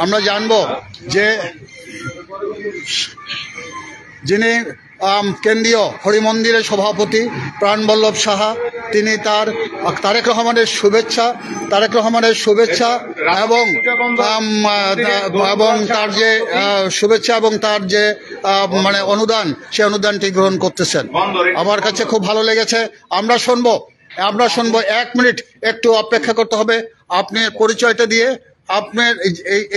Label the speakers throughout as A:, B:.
A: আমরা জানবো যে যিনি কেন্দ্রীয় হরিমন্দিরের সভাপতি প্রাণবল্লভ সাহা, তিনি তারেক রহমানের শুভেচ্ছা এবং তার যে শুভেচ্ছা এবং তার যে মানে অনুদান, সেই অনুদানটি গ্রহণ করতেছেন। আমার কাছে খুব ভালো লেগেছে। আমরা শুনবো 1 মিনিট একটু অপেক্ষা করতে হবে। আপনি পরিচয়টা দিয়ে আপনার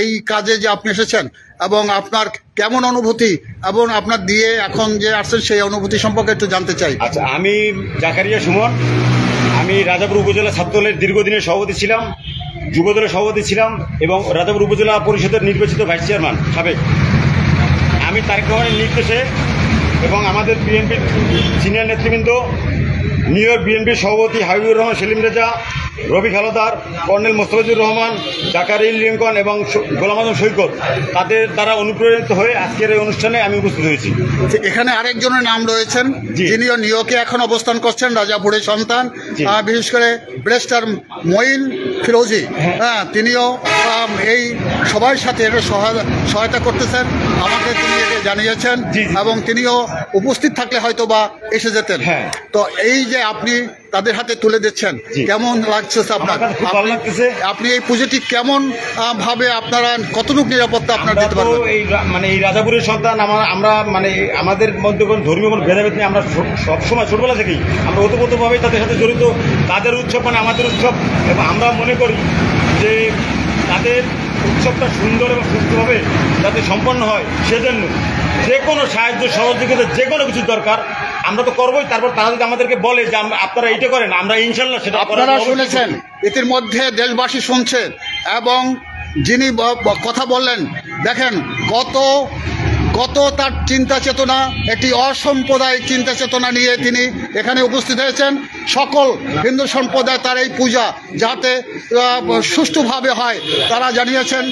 A: এই কাজে যে আপনি এসেছেন এবং আপনার কেমন অনুভূতি এবং আপনার দিয়ে এখন যে আসছেন সেই অনুভূতি সম্পর্কে একটু জানতে চাই।
B: আচ্ছা, আমি জাকারিয়া সুমন, আমি রাজাপুর উপজেলা ছাত্রদলের দীর্ঘদিনের সভাপতি ছিলাম, যুবদলের সভাপতি ছিলাম এবং রাজাপুর উপজেলা পরিষদের নির্বাচিত ভাইস চেয়ারম্যান সাবেক। আমি তারেক রহমানের নির্দেশে এবং আমাদের বিএনপির সিনিয়র নেতৃবৃন্দ, নিউ ইয়র্ক বিএনপির সভাপতি হাবিবুর রহমান সেলিম রেজা, রফিক হালদার, কর্নেল মোস্তাফিজুর রহমান, জাকারিয়া লিঙ্কন এবং গোলাম আজম সৈকত, তাদের দ্বারা অনুপ্রাণিত হয়ে আজকের এই অনুষ্ঠানে আমি উপস্থিত হয়েছি।
A: এখানে আরেকজনের নাম রয়েছেন যিনিও নিউ ইয়র্কে এখন অবস্থান করছেন, রাজাপুরের সন্তান, বিশেষ করে ব্যারিস্টার মঈন ফিরোজি। হ্যাঁ, তিনিও এই সবার সাথে সহায়তা করতেছেন, আমাকে তিনি জানিয়েছেন এবং তিনিও উপস্থিত থাকলে হয়তো বা এসে যেতেন। তো এই যে আপনি তাদের হাতে তুলে দিচ্ছেন, কেমন লাগছে আপনার? আপনি এই পুজোটি কেমন ভাবে আপনারা কতটুকু নিরাপত্তা আপনার দিতে পারবেন?
B: এই রাজাপুরের সন্তান, আমরা আমাদের মধ্যে কোনো ধর্মীয় কোনো ভেদাভেদ নেই। আমরা সবসময় ছোটবেলা থেকেই আমরা ওতপ্রোতভাবেই তাদের সাথে জড়িত। তাদের উৎসব মানে আমাদের উৎসব, এবং আমরা মনে করি যে তাদের উৎসবটা সুন্দর এবং সুস্থভাবে যাতে সম্পন্ন হয়, সেজন্য যে কোনো সাহায্য সহযোগিতা, যে কোনো কিছু দরকার আমরা তো করবোই। তারপর তারা যদি আমাদেরকে বলে যে আপনারা এইটা করেন, আমরা ইনশাল্লাহ সেটা।
A: আপনারা শুনেছেন, ইতিমধ্যে দেশবাসী শুনছেন এবং যিনি কথা বললেন, দেখেন কত তার চিন্তা চেতনা, একটি অসাম্প্রদায়িক চিন্তা চেতনা নিয়ে তিনি এখানে উপস্থিত হয়েছেন। সকল হিন্দু সম্প্রদায় তার এই পূজা যাতে সুষ্ঠুভাবে হয় তারা জানিয়েছেন।